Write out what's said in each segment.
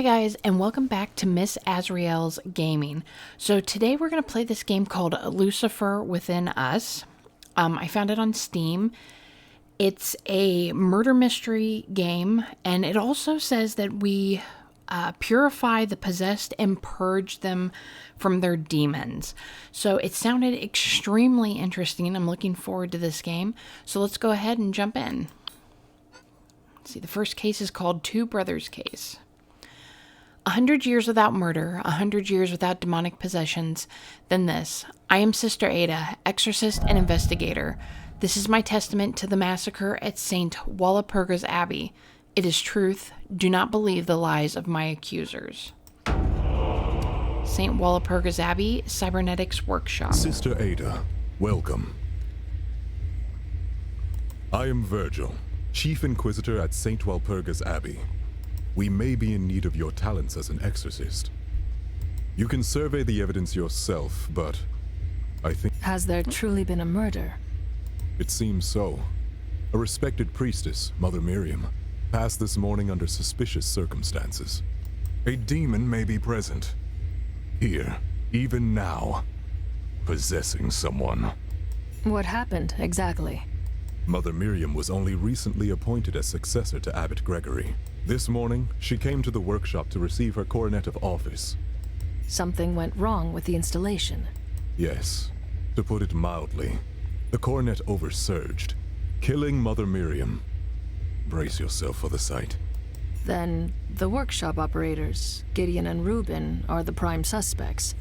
guys, and welcome back to Miss Azrael's Gaming. So today we're going to play this game called Lucifer Within Us. I found it on Steam. It's a murder mystery game, and it also says that we purify the possessed and purge them from their demons. So it sounded extremely interesting. I'm looking forward to this game. So let's go ahead and jump in. Let's see, the first case is called Two Brothers Case. 100 years without murder, 100 years without demonic possessions, then this. I am Sister Ada, exorcist and investigator. This is my testament to the massacre at St. Walpurgis Abbey. It is truth. Do not believe the lies of my accusers. St. Walpurgis Abbey, Cybernetics Workshop. Sister Ada, welcome. I am Virgil, Chief Inquisitor at St. Walpurgis Abbey. We may be in need of your talents as an exorcist. You can survey the evidence yourself, but I think... Has there truly been a murder? It seems so. A respected priestess, Mother Miriam, passed this morning under suspicious circumstances. A demon may be present. Here, even now, possessing someone. What happened, exactly? Mother Miriam was only recently appointed as successor to Abbot Gregory. This morning, she came to the workshop to receive her coronet of office. Something went wrong with the installation. Yes, to put it mildly. The coronet oversurged, killing Mother Miriam. Brace yourself for the sight. Then, the workshop operators, Gideon and Reuben, are the prime suspects.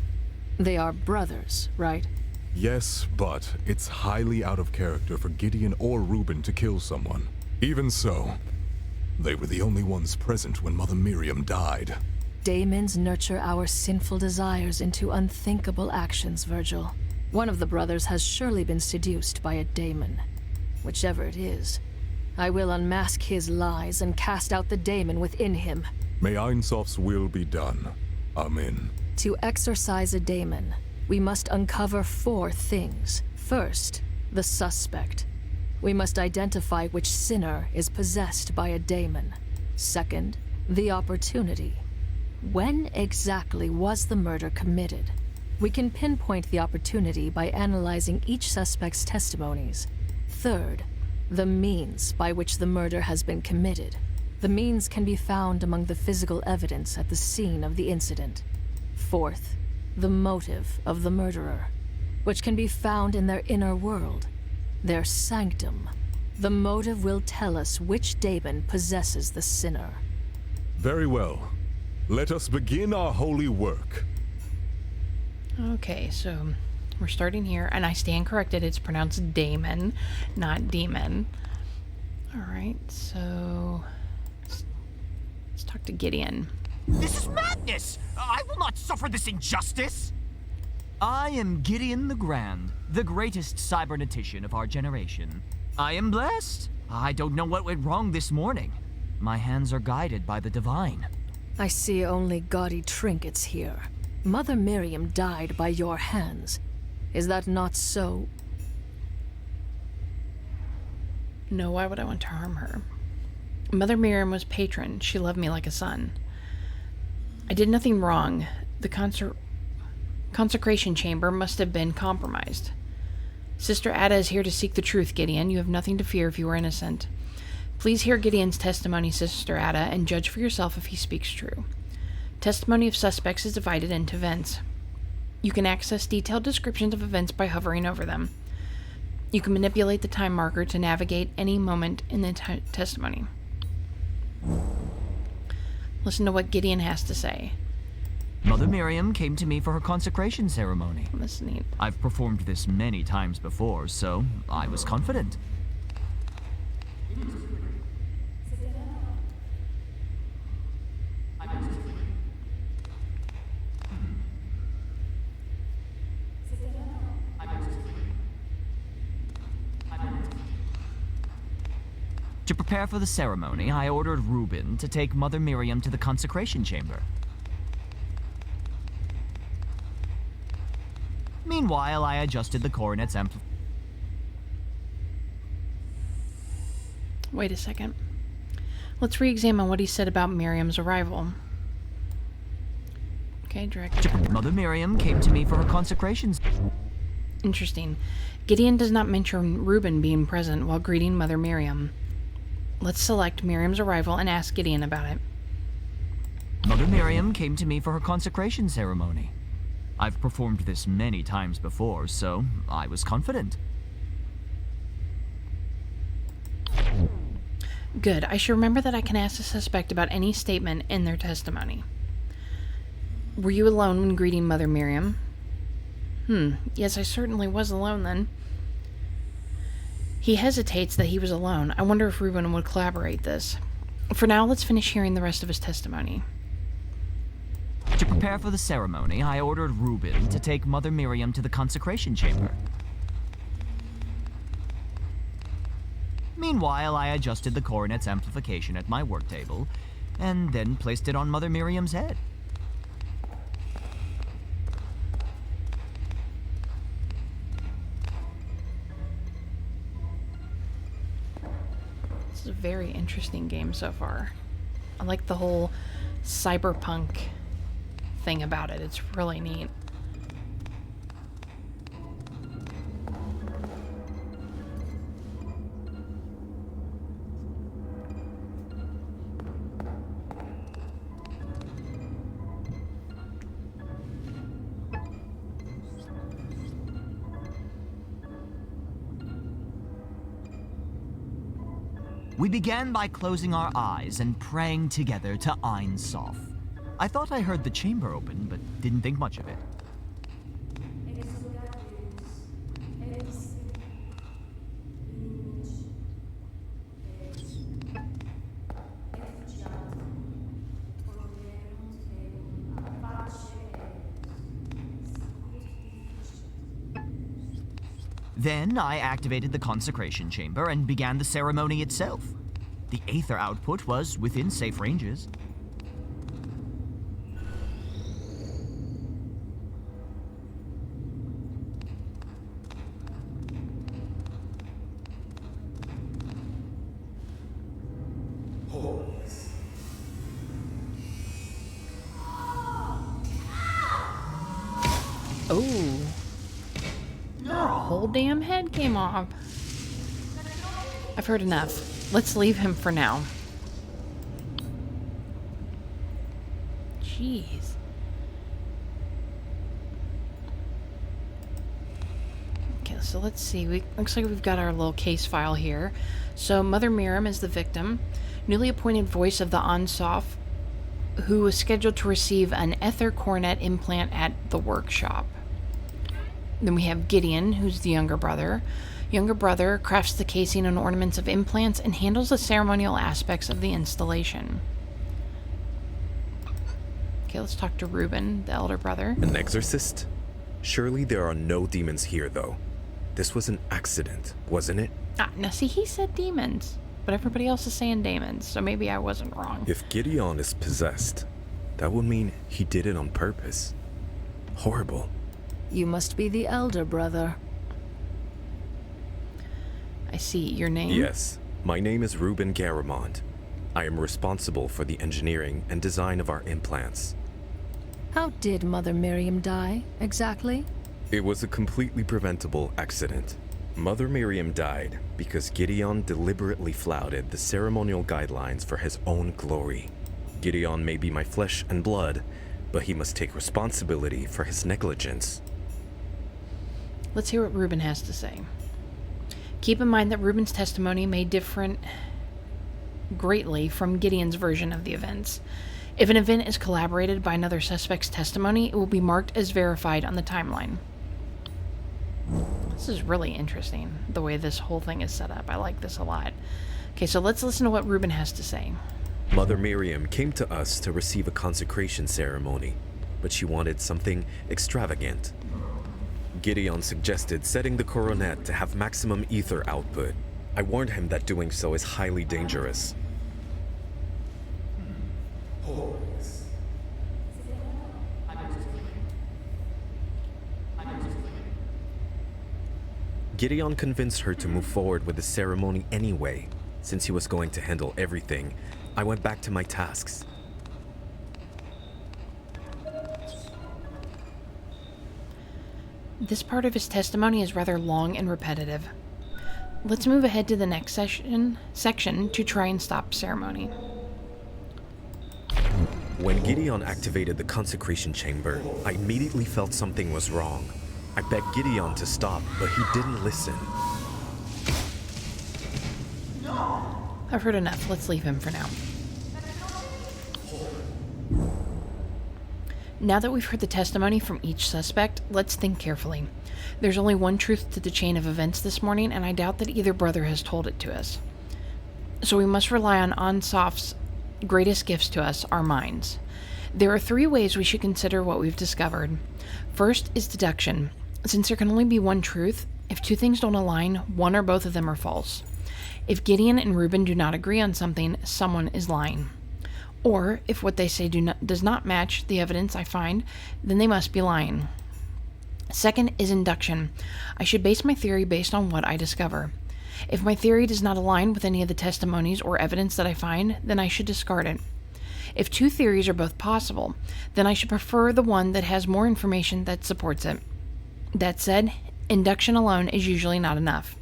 They are brothers, right? Yes, but it's highly out of character for Gideon or Reuben to kill someone. Even so, they were the only ones present when Mother Miriam died. Daemons nurture our sinful desires into unthinkable actions, Virgil. One of the brothers has surely been seduced by a daemon. Whichever it is, I will unmask his lies and cast out the daemon within him. May Ein Soph's will be done. Amen. To exorcise a daemon, we must uncover 4 things. First, the suspect. We must identify which sinner is possessed by a daemon. Second, the opportunity. When exactly was the murder committed? We can pinpoint the opportunity by analyzing each suspect's testimonies. Third, the means by which the murder has been committed. The means can be found among the physical evidence at the scene of the incident. Fourth, the motive of the murderer, which can be found in their inner world, their sanctum. The motive will tell us which daemon possesses the sinner. Very well. Let us begin our holy work. Okay, so we're starting here, and I stand corrected. It's pronounced daemon, not demon. Alright, so let's talk to Gideon. This is madness! I will not suffer this injustice! I am Gideon the Grand, the greatest cybernetician of our generation. I am blessed. I don't know what went wrong this morning. My hands are guided by the divine. I see only gaudy trinkets here. Mother Miriam died by your hands. Is that not so? No, why would I want to harm her? Mother Miriam was patron. She loved me like a son. I did nothing wrong. The consecration chamber must have been compromised. Sister Ada is here to seek the truth, Gideon. You have nothing to fear if you are innocent. Please hear Gideon's testimony, Sister Ada, and judge for yourself if he speaks true. Testimony of suspects is divided into events. You can access detailed descriptions of events by hovering over them. You can manipulate the time marker to navigate any moment in the testimony. Listen to what Gideon has to say. Mother Miriam came to me for her consecration ceremony. That's neat. I've performed this many times before, so I was confident. To prepare for the ceremony, I ordered Reuben to take Mother Miriam to the consecration chamber. Meanwhile, I adjusted the coronet's amplifier. Wait a second. Let's re-examine what he said about Miriam's arrival. Okay, direct. Mother Miriam came to me for her consecrations. Interesting. Gideon does not mention Reuben being present while greeting Mother Miriam. Let's select Miriam's arrival and ask Gideon about it. Mother Miriam came to me for her consecration ceremony. I've performed this many times before, so I was confident. Good. I should remember that I can ask the suspect about any statement in their testimony. Were you alone when greeting Mother Miriam? Yes, I certainly was alone then. He hesitates that he was alone. I wonder if Reuben would corroborate this. For now, let's finish hearing the rest of his testimony. To prepare for the ceremony, I ordered Reuben to take Mother Miriam to the consecration chamber. Meanwhile, I adjusted the coronet's amplification at my work table, and then placed it on Mother Miriam's head. This is a very interesting game so far. I like the whole cyberpunk thing about it. It's really neat. We began by closing our eyes and praying together to Ein Sof. I thought I heard the chamber open, but didn't think much of it. Then I activated the consecration chamber and began the ceremony itself. The aether output was within safe ranges. Oh. Her whole damn head came off. I've heard enough. Let's leave him for now. Jeez. Okay, so let's see. Looks like we've got our little case file here. So Mother Miriam is the victim, newly appointed voice of the Ansof, who was scheduled to receive an ether coronet implant at the workshop. Then we have Gideon, who's the younger brother. Younger brother crafts the casing and ornaments of implants and handles the ceremonial aspects of the installation. Okay, let's talk to Reuben, the elder brother. An exorcist? Surely there are no demons here, though. This was an accident, wasn't it? Now see, he said demons, but everybody else is saying demons, so maybe I wasn't wrong. If Gideon is possessed, that would mean he did it on purpose. Horrible. You must be the elder brother. I see. Your name? Yes. My name is Reuben Garamond. I am responsible for the engineering and design of our implants. How did Mother Miriam die, exactly? It was a completely preventable accident. Mother Miriam died because Gideon deliberately flouted the ceremonial guidelines for his own glory. Gideon may be my flesh and blood, but he must take responsibility for his negligence. Let's hear what Reuben has to say. Keep in mind that Reuben's testimony may differ greatly from Gideon's version of the events. If an event is corroborated by another suspect's testimony, it will be marked as verified on the timeline. This is really interesting, the way this whole thing is set up. I like this a lot. Okay, so let's listen to what Reuben has to say. Mother Miriam came to us to receive a consecration ceremony, but she wanted something extravagant. Gideon suggested setting the coronet to have maximum ether output. I warned him that doing so is highly dangerous. Gideon convinced her to move forward with the ceremony anyway. Since he was going to handle everything, I went back to my tasks. This part of his testimony is rather long and repetitive. Let's move ahead to the next section to try and stop ceremony. When Gideon activated the consecration chamber, I immediately felt something was wrong. I begged Gideon to stop, but he didn't listen. I've heard enough. Let's leave him for now. Now that we've heard the testimony from each suspect, let's think carefully. There's only one truth to the chain of events this morning, and I doubt that either brother has told it to us. So we must rely on Ansaf's greatest gifts to us, our minds. There are 3 ways we should consider what we've discovered. First is deduction. Since there can only be one truth, if 2 things don't align, one or both of them are false. If Gideon and Reuben do not agree on something, someone is lying. Or, if what they say does not match the evidence I find, then they must be lying. Second is induction. I should base my theory based on what I discover. If my theory does not align with any of the testimonies or evidence that I find, then I should discard it. If 2 theories are both possible, then I should prefer the one that has more information that supports it. That said, induction alone is usually not enough.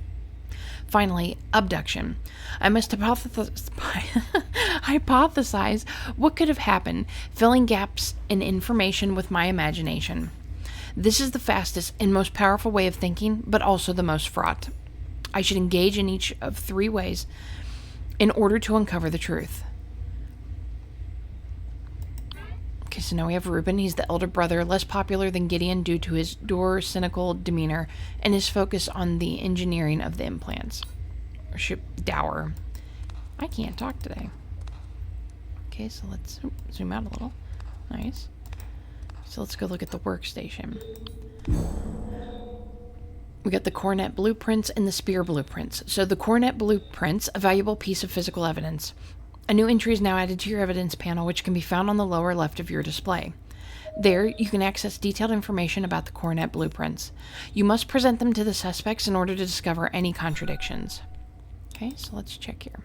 Finally, abduction. I must hypothesize what could have happened, filling gaps in information with my imagination. This is the fastest and most powerful way of thinking, but also the most fraught. I should engage in each of 3 ways in order to uncover the truth. Okay, so now we have Reuben. He's the elder brother, less popular than Gideon due to his cynical demeanor and his focus on the engineering of the implants. Or dower. I can't talk today. Okay, so let's zoom out a little. Nice. So let's go look at the workstation. We got the coronet blueprints and the spear blueprints. So the coronet blueprints, a valuable piece of physical evidence. A new entry is now added to your evidence panel, which can be found on the lower left of your display. There, you can access detailed information about the coronet blueprints. You must present them to the suspects in order to discover any contradictions. Okay, so let's check here.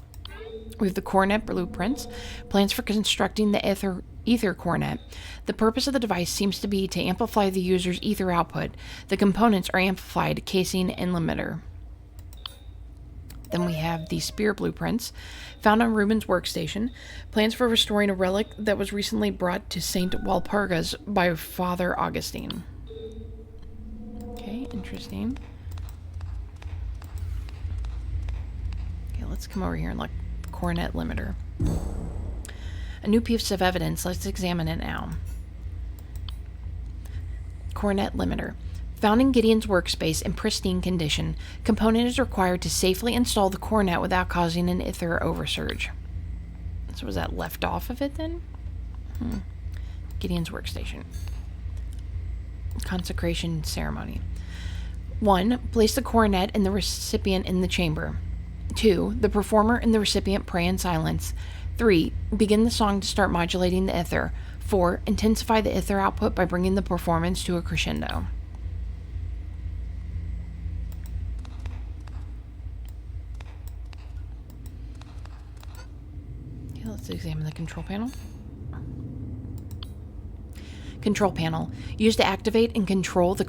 We have the coronet blueprints, plans for constructing the ether coronet. The purpose of the device seems to be to amplify the user's ether output. The components are amplified, casing, and limiter. Then we have the spear blueprints, found on Reuben's workstation, plans for restoring a relic that was recently brought to St. Walpurga's by Father Augustine. Okay, interesting. Okay, let's come over here and look. Coronet limiter. A new piece of evidence. Let's examine it now. Coronet limiter. Found in Gideon's workspace in pristine condition, component is required to safely install the coronet without causing an ether oversurge. So was that left off of it then? Gideon's workstation. Consecration ceremony. 1. Place the coronet and the recipient in the chamber. 2. The performer and the recipient pray in silence. 3. Begin the song to start modulating the ether. 4. Intensify the ether output by bringing the performance to a crescendo. Okay, let's examine the control panel. Control panel. Used to activate and control the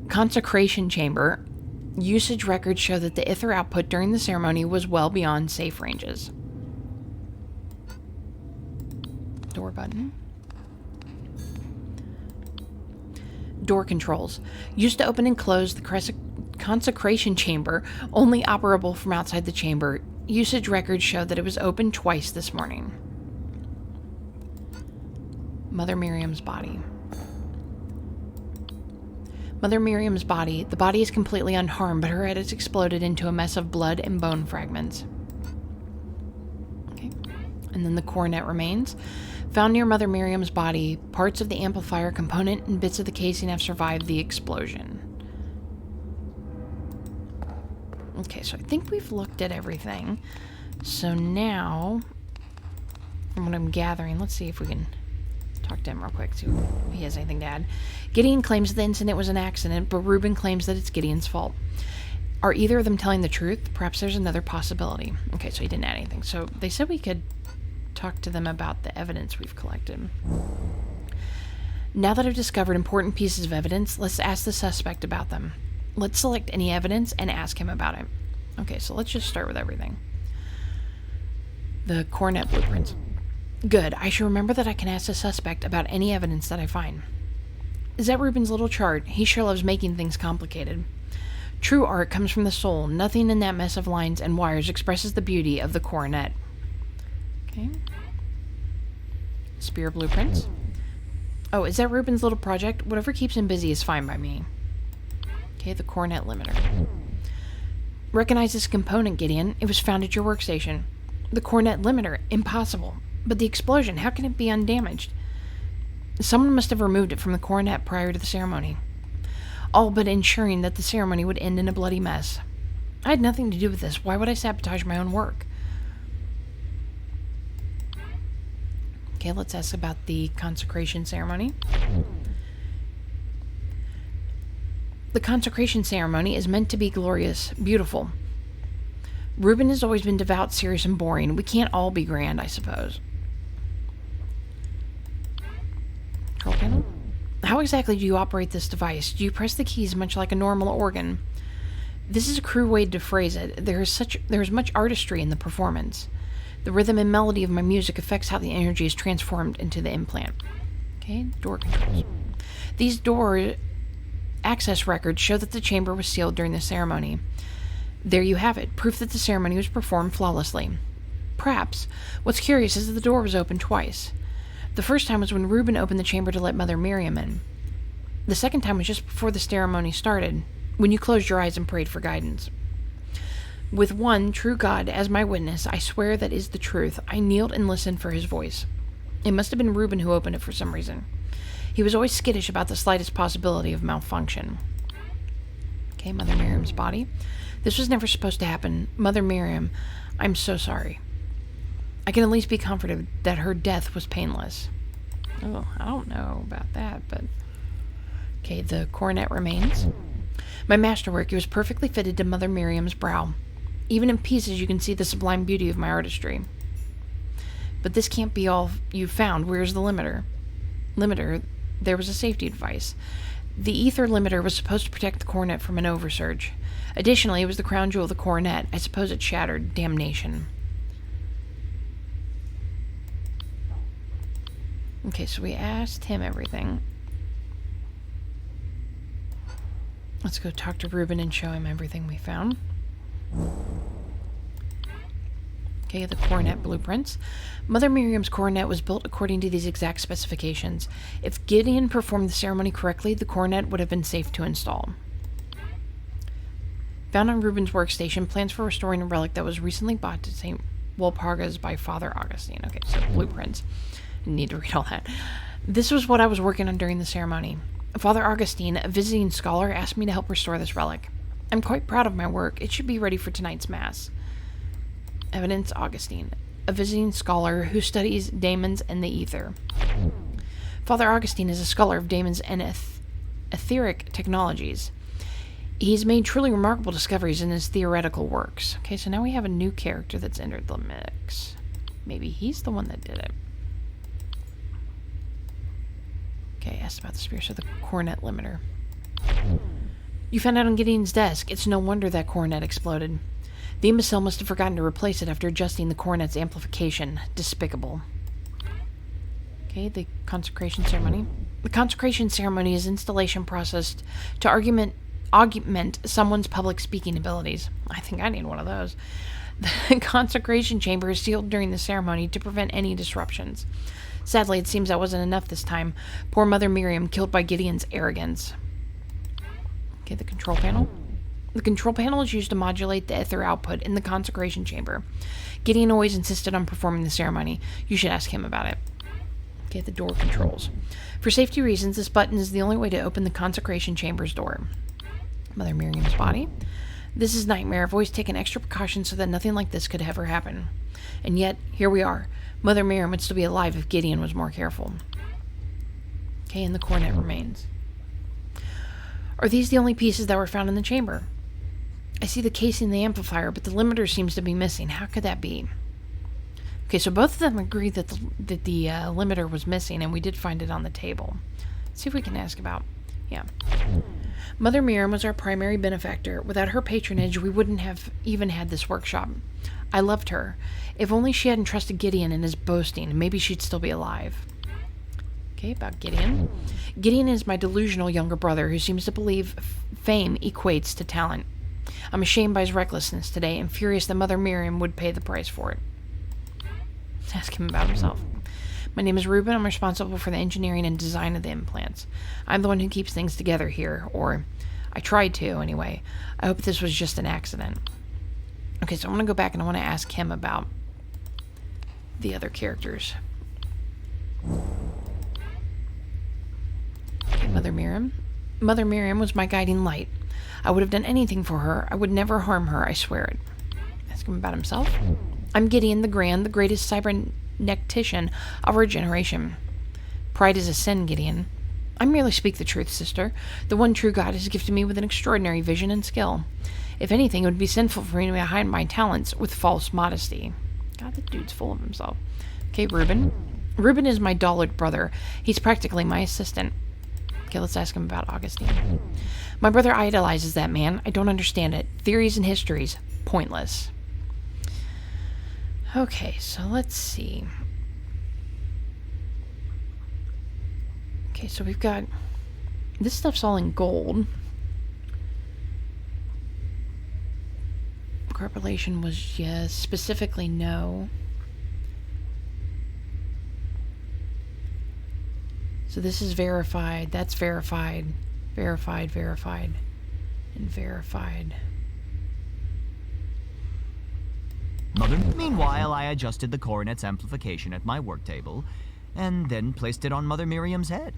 consecration chamber. Usage records show that the ether output during the ceremony was well beyond safe ranges. Door button. Door controls. Used to open and close the consecration chamber, only operable from outside the chamber. Usage records show that it was opened twice this morning. Mother Miriam's body. Mother Miriam's body. The body is completely unharmed, but her head has exploded into a mess of blood and bone fragments. Okay. And then the coronet remains. Found near Mother Miriam's body, parts of the amplifier component and bits of the casing have survived the explosion. Okay, so I think we've looked at everything. So now, from what I'm gathering, let's see if we can talk to him real quick, see if he has anything to add. Gideon claims the incident was an accident, but Reuben claims that it's Gideon's fault. Are either of them telling the truth? Perhaps there's another possibility. Okay, so he didn't add anything. So they said we could talk to them about the evidence we've collected. Now that I've discovered important pieces of evidence, let's ask the suspect about them. Let's select any evidence and ask him about it. Okay, so let's just start with everything. The coronet blueprints. Good, I should remember that I can ask the suspect about any evidence that I find. Is that Ruben's little chart? He sure loves making things complicated. True art comes from the soul. Nothing in that mess of lines and wires expresses the beauty of the coronet. Okay. Spear blueprints. Oh, is that Ruben's little project? Whatever keeps him busy is fine by me. Okay, the coronet limiter. Recognize this component, Gideon. It was found at your workstation. The coronet limiter. Impossible. But the explosion, how can it be undamaged? Someone must have removed it from the coronet prior to the ceremony. All but ensuring that the ceremony would end in a bloody mess. I had nothing to do with this. Why would I sabotage my own work? Okay, let's ask about the consecration ceremony. The consecration ceremony is meant to be glorious, beautiful. Ruben has always been devout, serious, and boring. We can't all be grand, I suppose. Control panel? How exactly do you operate this device? Do you press the keys much like a normal organ? This is a crude way to phrase it. There is much artistry in the performance. The rhythm and melody of my music affects how the energy is transformed into the implant. Okay, door controls. These door access records show that the chamber was sealed during the ceremony. There you have it, proof that the ceremony was performed flawlessly. Perhaps, what's curious is that the door was opened twice. The first time was when Ruben opened the chamber to let Mother Miriam in. The second time was just before the ceremony started, when you closed your eyes and prayed for guidance. With one true God as my witness, I swear that is the truth. I kneeled and listened for his voice. It must have been Ruben who opened it for some reason. He was always skittish about the slightest possibility of malfunction. Okay, Mother Miriam's body. This was never supposed to happen. Mother Miriam, I'm so sorry. I can at least be comforted that her death was painless. Oh, I don't know about that, but... Okay, the coronet remains. My masterwork, it was perfectly fitted to Mother Miriam's brow. Even in pieces, you can see the sublime beauty of my artistry. But this can't be all you found. Where's the limiter? Limiter, there was a safety device. The ether limiter was supposed to protect the coronet from an oversurge. Additionally, it was the crown jewel of the coronet. I suppose it shattered. Damnation. Okay, so we asked him everything. Let's go talk to Ruben and show him everything we found. Okay, the coronet blueprints. Mother Miriam's coronet was built according to these exact specifications. If Gideon performed the ceremony correctly, the coronet would have been safe to install. Found on Ruben's workstation, plans for restoring a relic that was recently bought to St. Walpurgis by Father Augustine. Okay, so blueprints. I need to read all that. This was what I was working on during the ceremony. Father Augustine, a visiting scholar, asked me to help restore this relic. I'm quite proud of my work. It should be ready for tonight's mass. Evidence Augustine, a visiting scholar who studies daemons and the ether. Father Augustine is a scholar of daemons and etheric technologies. He's made truly remarkable discoveries in his theoretical works. Okay, so now we have a new character that's entered the mix. Maybe he's the one that did it. Okay, asked about the spear, so the coronet limiter. You found out on Gideon's desk. It's no wonder that coronet exploded. The imbecile must have forgotten to replace it after adjusting the coronet's amplification. Despicable. Okay, the consecration ceremony. The consecration ceremony is installation processed to augment someone's public speaking abilities. I think I need one of those. The consecration chamber is sealed during the ceremony to prevent any disruptions. Sadly, it seems that wasn't enough this time. Poor Mother Miriam killed by Gideon's arrogance. Okay, the control panel. The control panel is used to modulate the ether output in the consecration chamber. Gideon always insisted on performing the ceremony. You should ask him about it. Okay, the door controls. For safety reasons, this button is the only way to open the consecration chamber's door. Mother Miriam's body. This is nightmare. I've always taken extra precautions so that nothing like this could ever happen. And yet, here we are. Mother Miriam would still be alive if Gideon was more careful. Okay, and the coronet remains. Are these the only pieces that were found in the chamber? I see the casing and the amplifier, but the limiter seems to be missing. How could that be? Okay, so both of them agree that the limiter was missing, and we did find it on the table. Let's see if we can ask about... Yeah. Mother Miriam was our primary benefactor. Without her patronage, we wouldn't have even had this workshop. I loved her. If only she hadn't trusted Gideon in his boasting, maybe she'd still be alive. Okay, about Gideon. Gideon is my delusional younger brother who seems to believe fame equates to talent. I'm ashamed by his recklessness today and furious that Mother Miriam would pay the price for it. Let's ask him about himself. My name is Ruben. I'm responsible for the engineering and design of the implants. I'm the one who keeps things together here, or I tried to anyway. I hope this was just an accident. Okay, so I'm going to go back and I want to ask him about the other characters. Okay, Mother Miriam. Mother Miriam was my guiding light. I would have done anything for her. I would never harm her, I swear it. Ask him about himself. I'm Gideon the Grand, the greatest cybernetician of our generation. Pride is a sin, Gideon. I merely speak the truth, sister. The one true God has gifted me with an extraordinary vision and skill. If anything, it would be sinful for me to hide my talents with false modesty. God, the dude's full of himself. Okay, Ruben. Ruben is my dollard brother. He's practically my assistant. Okay, let's ask him about Augustine. My brother idolizes that man. I don't understand it. Theories and histories. Pointless. Okay, so let's see. Okay, so we've got... This stuff's all in gold. Correlation was yes. Specifically, no. So this is verified. That's verified. Verified, verified, and verified. Meanwhile, I adjusted the coronet's amplification at my work table, and then placed it on Mother Miriam's head.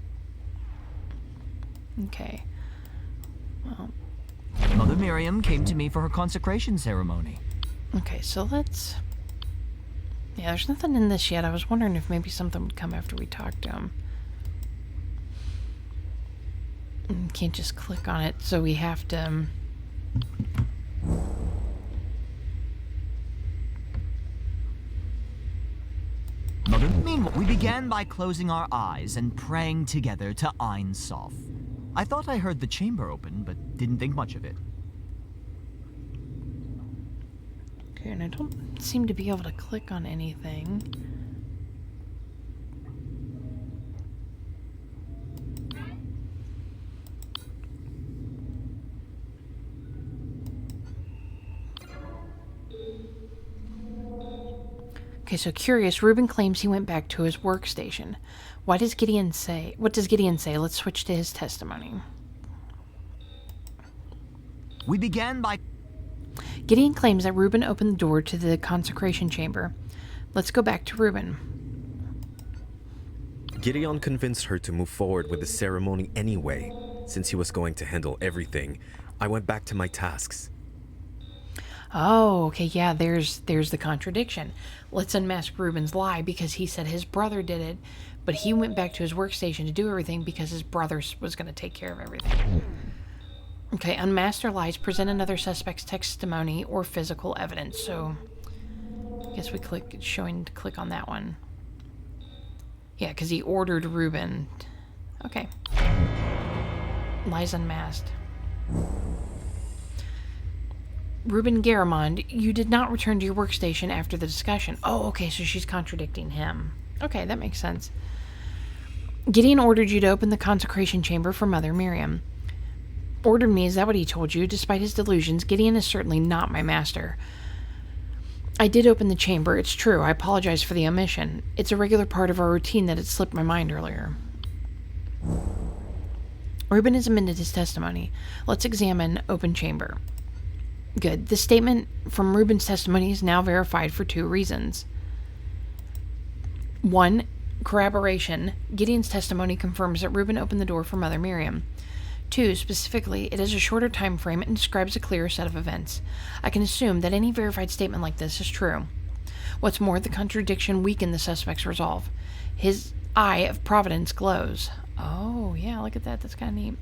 Okay. Well. Mother Miriam came to me for her consecration ceremony. Okay, so let's... Yeah, there's nothing in this yet. I was wondering if maybe something would come after we talked to him. Can't just click on it, so we have to... Meanwhile, we began by closing our eyes and praying together to Ein Sof. I thought I heard the chamber open, but didn't think much of it. Okay, and I don't seem to be able to click on anything. Okay, so curious, Ruben claims he went back to his workstation. What does Gideon say? Let's switch to his testimony. We began by... Gideon claims that Ruben opened the door to the consecration chamber. Let's go back to Ruben. Gideon convinced her to move forward with the ceremony anyway. Since he was going to handle everything, I went back to my tasks. Oh, okay, yeah, there's the contradiction. Let's unmask Ruben's lie because he said his brother did it, but he went back to his workstation to do everything because his brother was going to take care of everything. Okay, unmask their lies, present another suspect's testimony or physical evidence. So, I guess we click on that one. Yeah, because he ordered Ruben. Okay. Lies unmasked. Ruben Garamond, you did not return to your workstation after the discussion. Oh, okay, so she's contradicting him. Okay, that makes sense. Gideon ordered you to open the consecration chamber for Mother Miriam. Ordered me, is that what he told you? Despite his delusions, Gideon is certainly not my master. I did open the chamber, it's true. I apologize for the omission. It's a regular part of our routine that had slipped my mind earlier. Ruben has amended his testimony. Let's examine open chamber. Good. The statement from Ruben's testimony is now verified for 2 reasons. 1. Corroboration. Gideon's testimony confirms that Ruben opened the door for Mother Miriam. 2. Specifically, it has a shorter time frame and describes a clearer set of events. I can assume that any verified statement like this is true. What's more, the contradiction weakened the suspect's resolve. His eye of providence glows. Oh, yeah, look at that. That's kind of neat.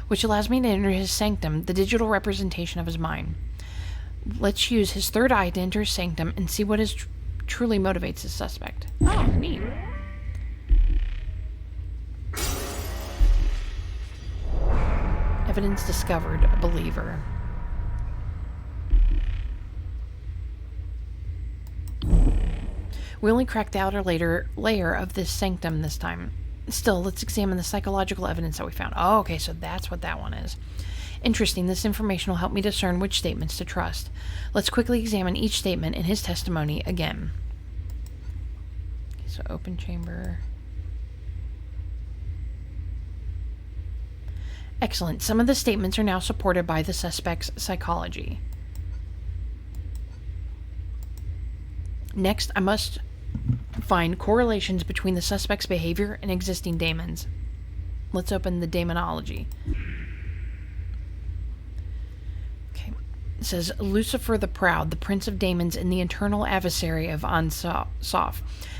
Which allows me to enter his sanctum, the digital representation of his mind. Let's use his third eye to enter his sanctum and see what truly motivates his suspect. Oh, neat. Evidence discovered, a believer. We only cracked the outer layer of this sanctum this time. Still, let's examine the psychological evidence that we found. Oh, okay, so that's what that one is. Interesting, this information will help me discern which statements to trust. Let's quickly examine each statement in his testimony again. Okay, so open chamber. Excellent. Some of the statements are now supported by the suspect's psychology. Next, I must find correlations between the suspect's behavior and existing daemons. Let's open the demonology. Okay. It says, Lucifer the Proud, the prince of daemons and the eternal adversary of Ansof,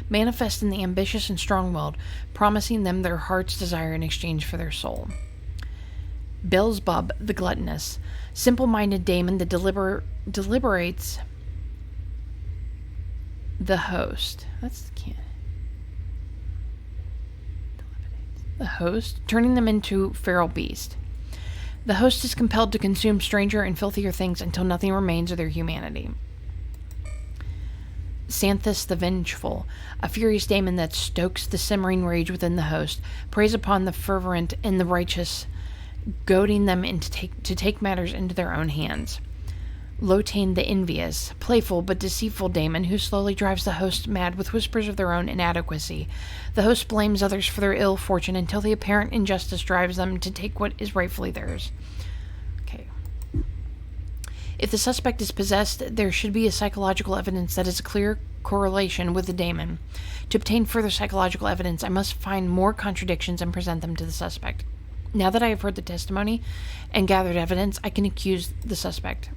manifest in the ambitious and strong-willed, promising them their heart's desire in exchange for their soul. Beelzebub the gluttonous, simple-minded daemon that deliberates the host. The host, turning them into feral beast. The host is compelled to consume stranger and filthier things until nothing remains of their humanity. Xanthus the Vengeful, a furious daemon that stokes the simmering rage within the host, preys upon the fervent and the righteous, goading them to take matters into their own hands. Lotane the Envious, playful but deceitful daemon who slowly drives the host mad with whispers of their own inadequacy. The host blames others for their ill fortune until the apparent injustice drives them to take what is rightfully theirs. Okay. If the suspect is possessed, there should be a psychological evidence that is a clear correlation with the daemon. To obtain further psychological evidence, I must find more contradictions and present them to the suspect. Now that I have heard the testimony and gathered evidence, I can accuse the suspect.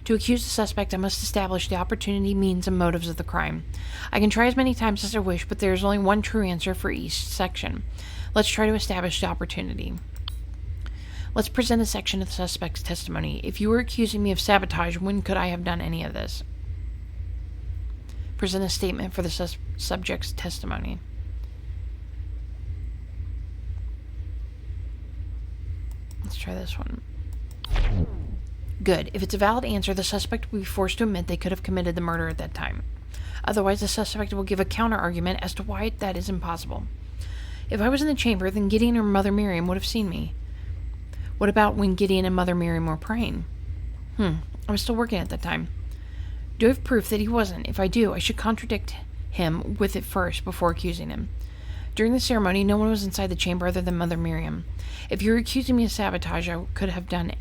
To accuse the suspect, I must establish the opportunity, means, and motives of the crime. I can try as many times as I wish, but there is only one true answer for each section. Let's try to establish the opportunity. Let's present a section of the suspect's testimony. If you were accusing me of sabotage, when could I have done any of this? Present a statement for the subject's testimony. Let's try this one. Good. If it's a valid answer, the suspect will be forced to admit they could have committed the murder at that time. Otherwise, the suspect will give a counter-argument as to why that is impossible. If I was in the chamber, then Gideon or Mother Miriam would have seen me. What about when Gideon and Mother Miriam were praying? I was still working at that time. Do I have proof that he wasn't? If I do, I should contradict him with it first before accusing him. During the ceremony, no one was inside the chamber other than Mother Miriam. If you're accusing me of sabotage, how could I have done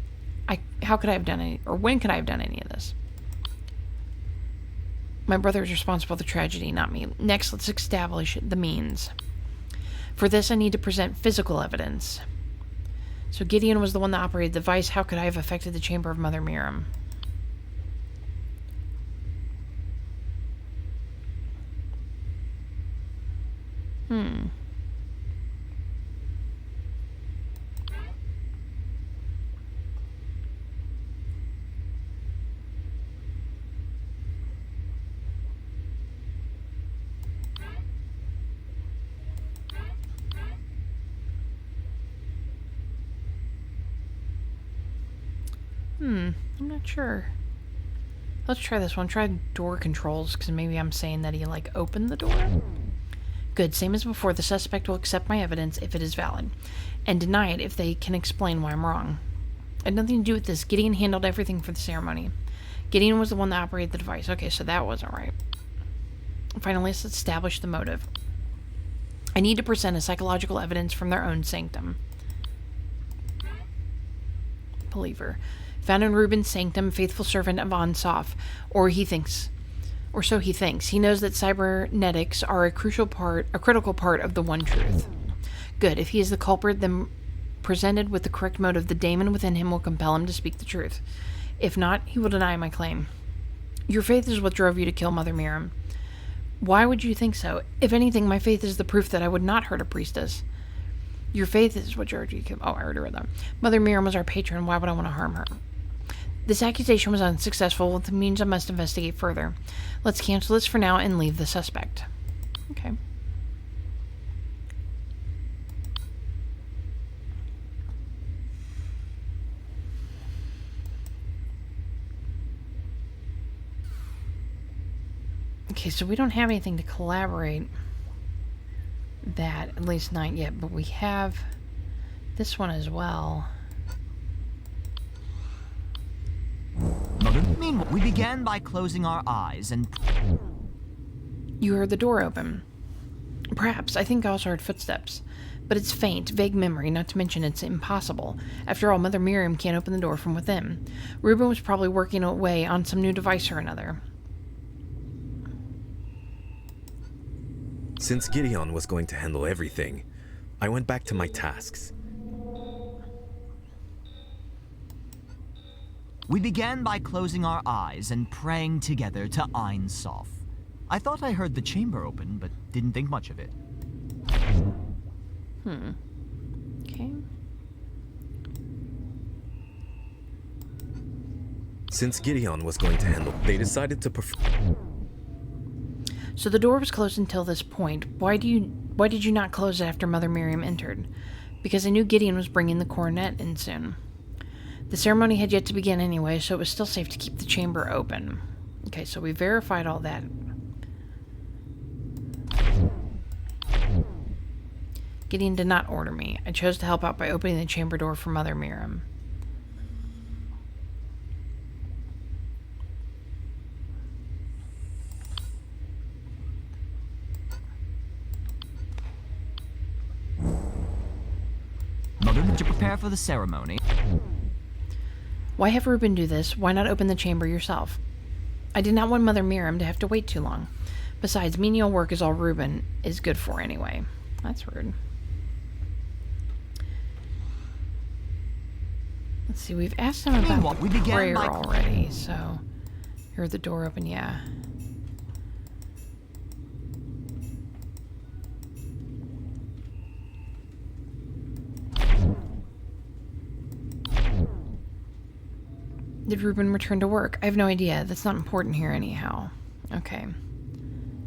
any, or when could I have done any of this? My brother is responsible for the tragedy, not me. Next, let's establish the means. For this, I need to present physical evidence. So Gideon was the one that operated the device. How could I have affected the chamber of Mother Miriam? I'm not sure. Let's try this one. Try door controls, because maybe I'm saying that he, opened the door. Good. Same as before, the suspect will accept my evidence if it is valid, and deny it if they can explain why I'm wrong. I had nothing to do with this. Gideon handled everything for the ceremony. Gideon was the one that operated the device. Okay, so that wasn't right. Finally, let's establish the motive. I need to present a psychological evidence from their own sanctum. Believer. Found in Reuben's sanctum, faithful servant of Ansof, or so he thinks. He knows that cybernetics are a critical part of the one truth. Good. If he is the culprit, then presented with the correct motive, the daemon within him will compel him to speak the truth. If not, he will deny my claim. Your faith is what drove you to kill Mother Miriam. Why would you think so? If anything, my faith is the proof that I would not hurt a priestess. Your faith is what drove you to kill... Oh, I already read that. Mother Miriam was our patron. Why would I want to harm her? This accusation was unsuccessful, which means I must investigate further. Let's cancel this for now and leave the suspect. Okay. Okay, so we don't have anything to collaborate that, at least not yet, but we have this one as well. Meanwhile, we began by closing our eyes and... You heard the door open. Perhaps. I think I also heard footsteps. But it's faint, vague memory, not to mention it's impossible. After all, Mother Miriam can't open the door from within. Reuben was probably working away on some new device or another. Since Gideon was going to handle everything, I went back to my tasks. We began by closing our eyes and praying together to Ein Sof. I thought I heard the chamber open, but didn't think much of it. Okay. Since Gideon was going to handle, they decided to So the door was closed until this point. Why did you not close it after Mother Miriam entered? Because I knew Gideon was bringing the coronet in soon. The ceremony had yet to begin anyway, so it was still safe to keep the chamber open. Okay, so we verified all that. Gideon did not order me. I chose to help out by opening the chamber door for Mother Miriam. Mother, to prepare for the ceremony. Why have Reuben do this? Why not open the chamber yourself? I did not want Mother Miriam to have to wait too long. Besides, menial work is all Reuben is good for anyway. That's rude. Let's see, we've asked him about the prayer already, so... Heard the door open, yeah. Did Reuben return to work? I have no idea. That's not important here anyhow. Okay.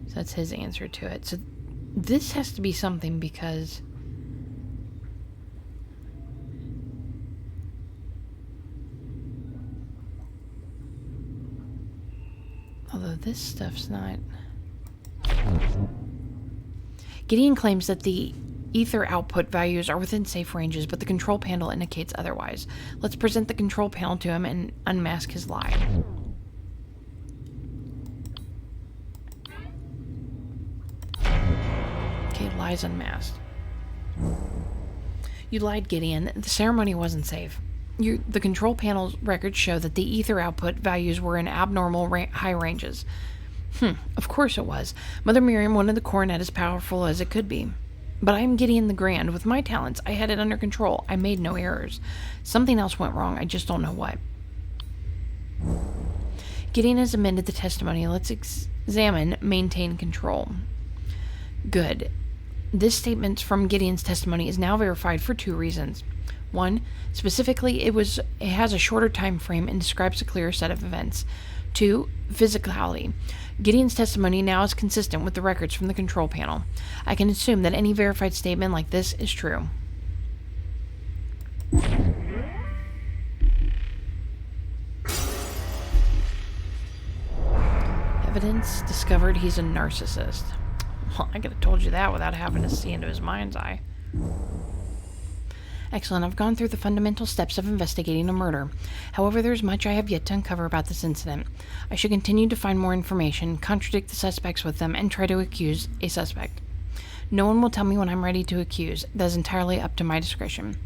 So that's his answer to it. So this has to be something because... Although this stuff's not... Gideon claims that the ether output values are within safe ranges, but the control panel indicates otherwise. Let's present the control panel to him and unmask his lie. Okay, lies unmasked. You lied, Gideon. The ceremony wasn't safe. The control panel's records show that the ether output values were in abnormal high ranges. Of course it was. Mother Miriam wanted the coronet as powerful as it could be. But I am Gideon the Grand. With my talents, I had it under control. I made no errors. Something else went wrong. I just don't know what. Gideon has amended the testimony. Let's examine maintain control. Good. This statement from Gideon's testimony is now verified for two reasons. One, specifically, it has a shorter time frame and describes a clearer set of events. Two, physicality. Gideon's testimony now is consistent with the records from the control panel. I can assume that any verified statement like this is true. Evidence discovered he's a narcissist. Well, I could have told you that without having to see into his mind's eye. Excellent. I've gone through the fundamental steps of investigating a murder. However, there's much I have yet to uncover about this incident. I should continue to find more information, contradict the suspects with them, and try to accuse a suspect. No one will tell me when I'm ready to accuse. That is entirely up to my discretion.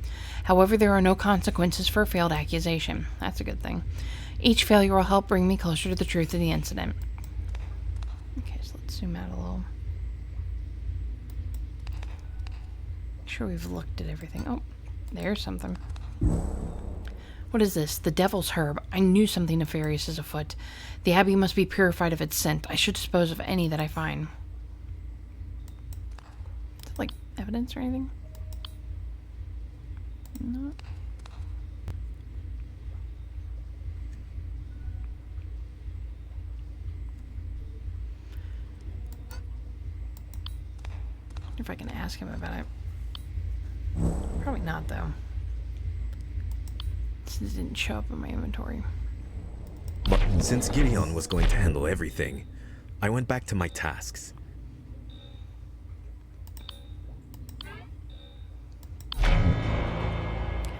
However, there are no consequences for a failed accusation. That's a good thing. Each failure will help bring me closer to the truth of the incident. Okay, so let's zoom out a little. Make sure we've looked at everything. Oh. There's something. What is this? The devil's herb. I knew something nefarious is afoot. The abbey must be purified of its scent. I should dispose of any that I find. Is it like evidence or anything? No. I wonder if I can ask him about it. Probably not, though. This didn't show up in my inventory. But since Gideon was going to handle everything, I went back to my tasks.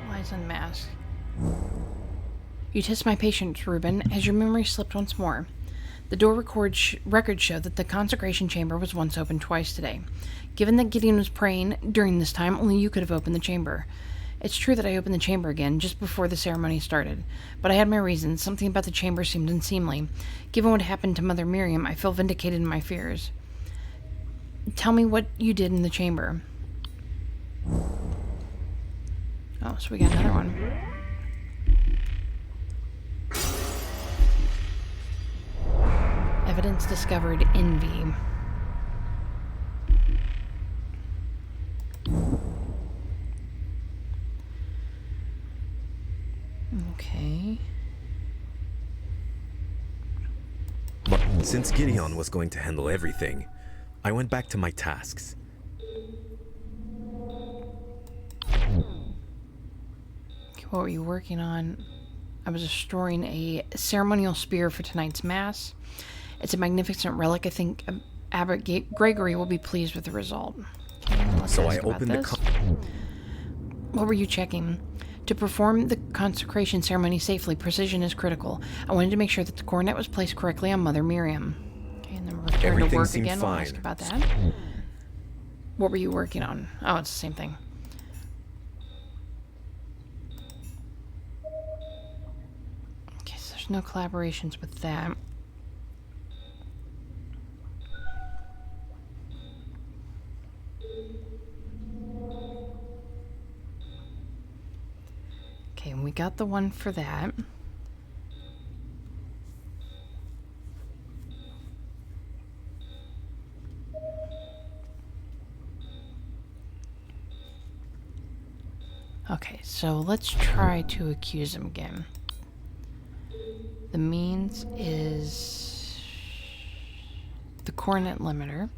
Lies unmasked. You test my patience, Reuben, as your memory slipped once more. The door records show that the consecration chamber was once opened twice today. Given that Gideon was praying during this time, only you could have opened the chamber. It's true that I opened the chamber again just before the ceremony started, but I had my reasons. Something about the chamber seemed unseemly. Given what happened to Mother Miriam, I feel vindicated in my fears. Tell me what you did in the chamber. Oh, so we got another one. Evidence discovered, envy. Okay. But since Gideon was going to handle everything, I went back to my tasks. What were you working on? I was restoring a ceremonial spear for tonight's mass. It's a magnificent relic. I think Abbot Gregory will be pleased with the result. Okay, So I opened the... What were you checking? To perform the consecration ceremony safely, precision is critical. I wanted to make sure that the coronet was placed correctly on Mother Miriam. Okay, and then return to Everything work seemed again. We'll fine. ask about that. What were you working on? Oh, it's the same thing. Okay, so there's no collaborations with that. Okay, and we got the one for that. Okay, so let's try to accuse him again. The means is the coronet limiter.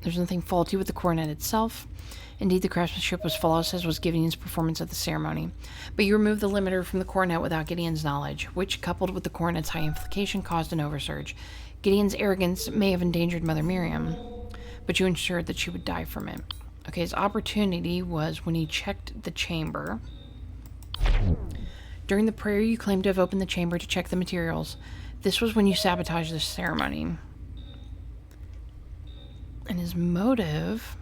There's nothing faulty with the coronet itself. Indeed, the craftsmanship was flawless, as was Gideon's performance of the ceremony. But you removed the limiter from the coronet without Gideon's knowledge, which, coupled with the coronet's high implication, caused an oversurge. Gideon's arrogance may have endangered Mother Miriam, but you ensured that she would die from it. Okay, his opportunity was when he checked the chamber. During the prayer, you claimed to have opened the chamber to check the materials. This was when you sabotaged the ceremony. And his motive...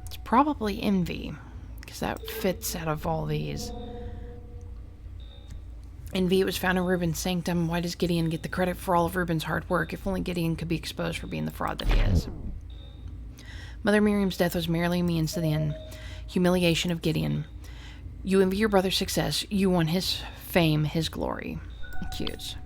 it's probably envy, because that fits out of all these. Envy, it was found in Reuben's sanctum. Why does Gideon get the credit for all of Reuben's hard work? If only Gideon could be exposed for being the fraud that he is. Mother Miriam's death was merely a means to the end. Humiliation of Gideon. You envy your brother's success. You want his fame, his glory. Accuse.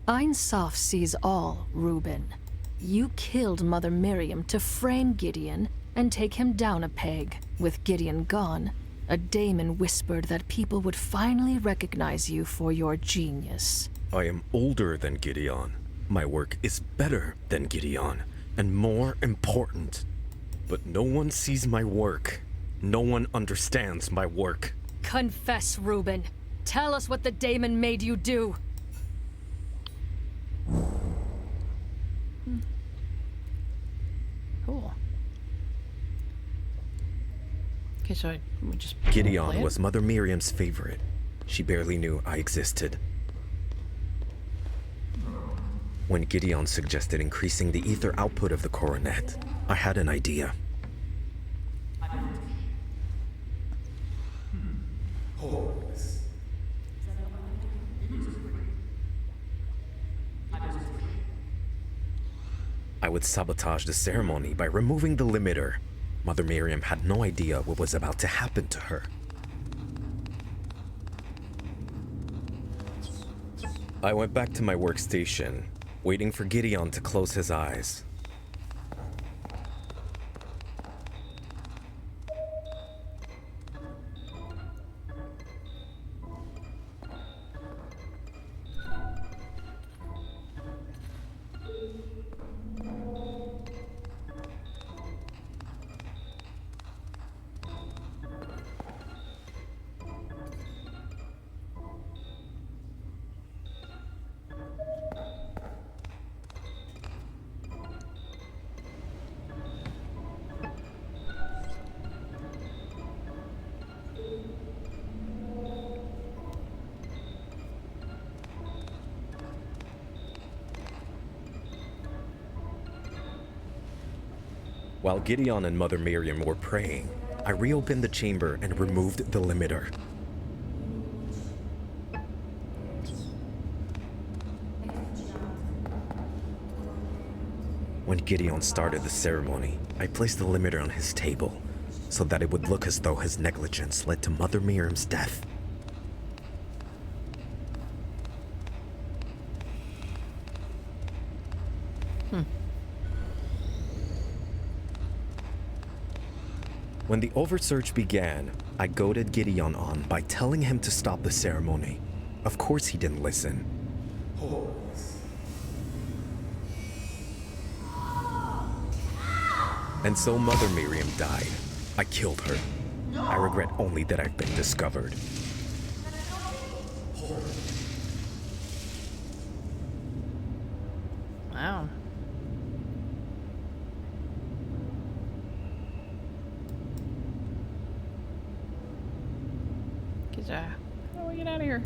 Ein Sof sees all, Reuben. You killed Mother Miriam to frame Gideon and take him down a peg. With Gideon gone, a daemon whispered that people would finally recognize you for your genius. I am older than Gideon. My work is better than Gideon, and more important. But no one sees my work. No one understands my work. Confess, Reuben. Tell us what the daemon made you do. Cool. Okay, so we just... Gideon was Mother Miriam's favorite. She barely knew I existed. When Gideon suggested increasing the ether output of the coronet, I had an idea. I would sabotage the ceremony by removing the limiter. Mother Miriam had no idea what was about to happen to her. I went back to my workstation, waiting for Gideon to close his eyes. While Gideon and Mother Miriam were praying, I reopened the chamber and removed the limiter. When Gideon started the ceremony, I placed the limiter on his table so that it would look as though his negligence led to Mother Miriam's death. When the oversearch began, I goaded Gideon on by telling him to stop the ceremony. Of course he didn't listen. And so Mother Miriam died. I killed her. I regret only that I've been discovered. Wow. How do we get out of here?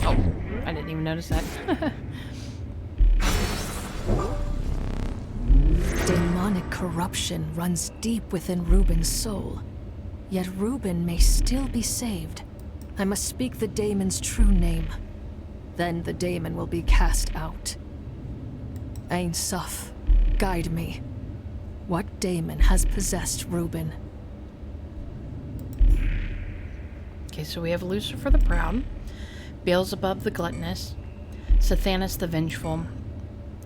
Oh, I didn't even notice that. Demonic corruption runs deep within Reuben's soul. Yet Reuben may still be saved. I must speak the daemon's true name. Then the daemon will be cast out. Ein Sof, guide me. What daemon has possessed Reuben? Okay, so we have Lucifer the Proud, Beelzebub the Gluttonous, Sathanas the Vengeful,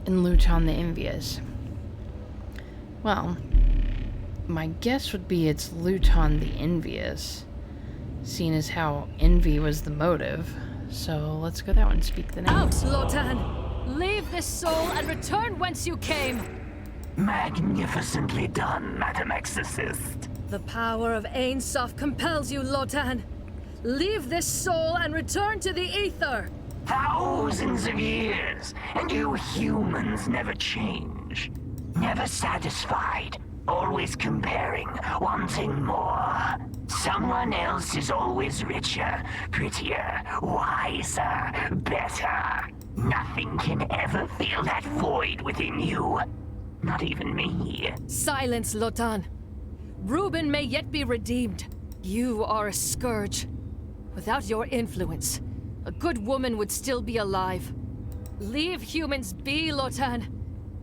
and Luton the Envious. Well, my guess would be it's Luton the Envious, seeing as how envy was the motive. So let's go that one and speak the name. Out, Lotan! Leave this soul and return whence you came! Magnificently done, Madam Exorcist. The power of Ein Sof compels you, Lotan. Leave this soul and return to the ether! Thousands of years, and you humans never change. Never satisfied, always comparing, wanting more. Someone else is always richer, prettier, wiser, better. Nothing can ever fill that void within you. Not even me. Silence, Lotan. Reuben may yet be redeemed. You are a scourge. Without your influence, a good woman would still be alive. Leave humans be, Lotan.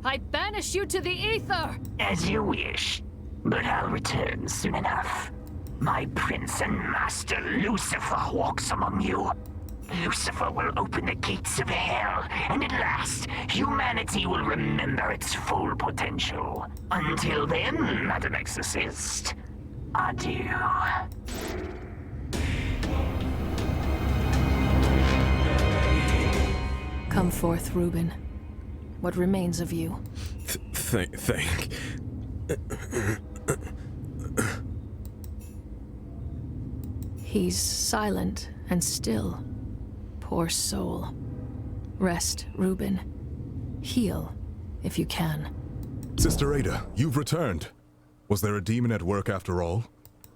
I banish you to the ether! As you wish, but I'll return soon enough. My prince and master Lucifer walks among you. Lucifer will open the gates of hell, and at last, humanity will remember its full potential. Until then, Madam Exorcist, adieu. Come forth, Reuben. What remains of you? Thank. He's silent and still. Poor soul. Rest, Reuben. Heal, if you can. Sister Ada, you've returned. Was there a demon at work after all?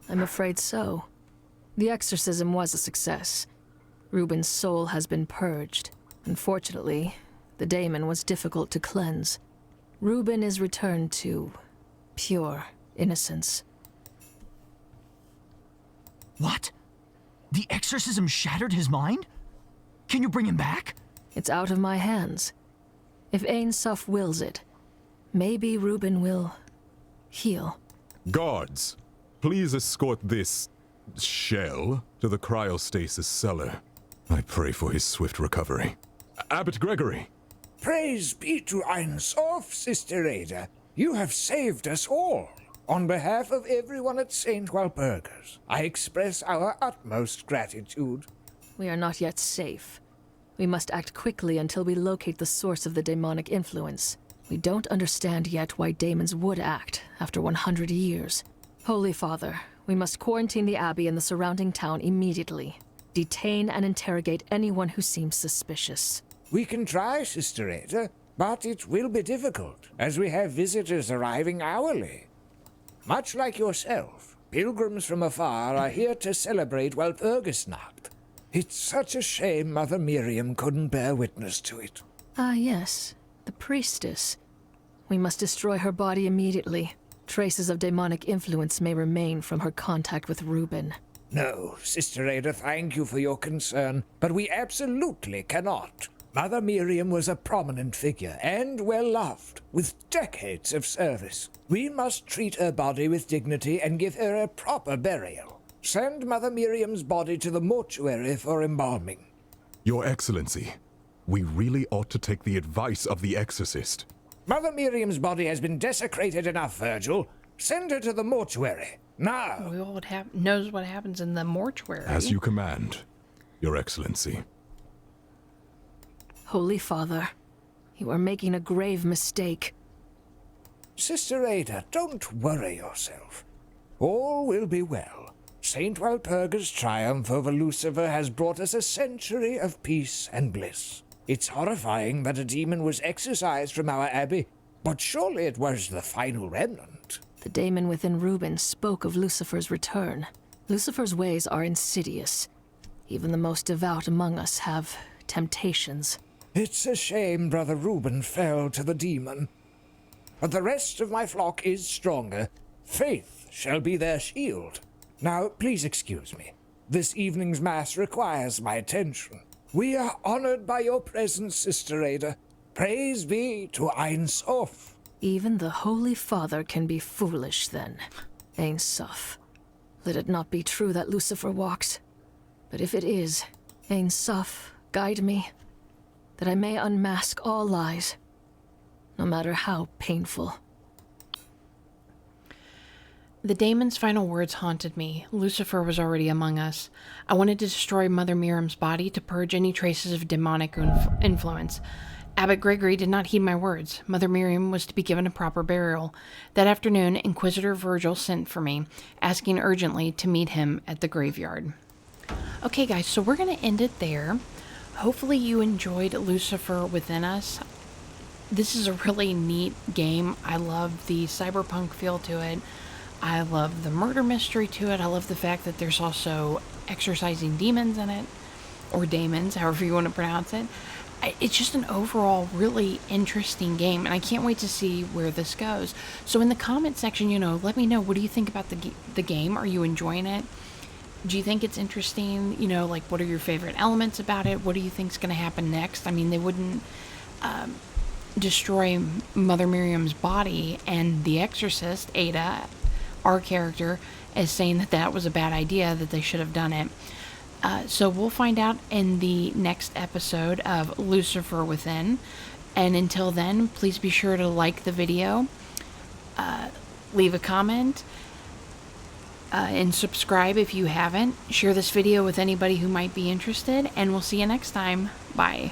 I'm afraid so. The exorcism was a success. Reuben's soul has been purged. Unfortunately, the daemon was difficult to cleanse. Reuben is returned to pure innocence. What? The exorcism shattered his mind? Can you bring him back? It's out of my hands. If Ein Sof wills it, maybe Reuben will heal. Guards, please escort this shell to the cryostasis cellar. I pray for his swift recovery. Abbot Gregory! Praise be to Ein Sof, Sister Ada. You have saved us all. On behalf of everyone at St. Walpurgis, I express our utmost gratitude. We are not yet safe. We must act quickly until we locate the source of the demonic influence. We don't understand yet why demons would act after 100 years. Holy Father, we must quarantine the abbey and the surrounding town immediately. Detain and interrogate anyone who seems suspicious. We can try, Sister Ada, but it will be difficult, as we have visitors arriving hourly. Much like yourself, pilgrims from afar are here to celebrate Walpurgisnacht. It's such a shame Mother Miriam couldn't bear witness to it. Ah, yes, the priestess. We must destroy her body immediately. Traces of demonic influence may remain from her contact with Reuben. No, Sister Ada, thank you for your concern, but we absolutely cannot. Mother Miriam was a prominent figure and well loved, with decades of service. We must treat her body with dignity and give her a proper burial. Send Mother Miriam's body to the mortuary for embalming. Your Excellency, we really ought to take the advice of the exorcist. Mother Miriam's body has been desecrated enough, Virgil. Send her to the mortuary. Now. We all knows what happens in the mortuary. As you command, Your Excellency. Holy Father, you are making a grave mistake. Sister Ada, don't worry yourself. All will be well. Saint Walpurga's triumph over Lucifer has brought us a century of peace and bliss. It's horrifying that a demon was exorcised from our abbey, but surely it was the final remnant. The daemon within Reuben spoke of Lucifer's return. Lucifer's ways are insidious. Even the most devout among us have temptations. It's a shame Brother Reuben fell to the demon. But the rest of my flock is stronger. Faith shall be their shield. Now, please excuse me. This evening's mass requires my attention. We are honored by your presence, Sister Ada. Praise be to Ein Sof. Even the Holy Father can be foolish, then. Ein Sof. Let it not be true that Lucifer walks. But if it is, Ein Sof, guide me, that I may unmask all lies, no matter how painful. The daemon's final words haunted me. Lucifer was already among us. I wanted to destroy Mother Miriam's body to purge any traces of demonic influence. Abbot Gregory did not heed my words. Mother Miriam was to be given a proper burial. That afternoon, Inquisitor Virgil sent for me, asking urgently to meet him at the graveyard. Okay, guys, so we're going to end it there. Hopefully you enjoyed Lucifer Within Us. This is a really neat game. I love the cyberpunk feel to it. I love the murder mystery to it. I love the fact that there's also exorcising demons in it, or daemons, however you want to pronounce it. It's just an overall really interesting game, and I can't wait to see where this goes. So in the comment section, let me know, what do you think about the game? Are you enjoying it? Do you think it's interesting? What are your favorite elements about it? What do you think's going to happen next? I mean, they wouldn't destroy Mother Miriam's body, and the exorcist, Ada, our character, is saying that was a bad idea, that they should have done it. So we'll find out in the next episode of Lucifer Within. And until then, please be sure to like the video, leave a comment, and subscribe if you haven't. Share this video with anybody who might be interested, and we'll see you next time. Bye.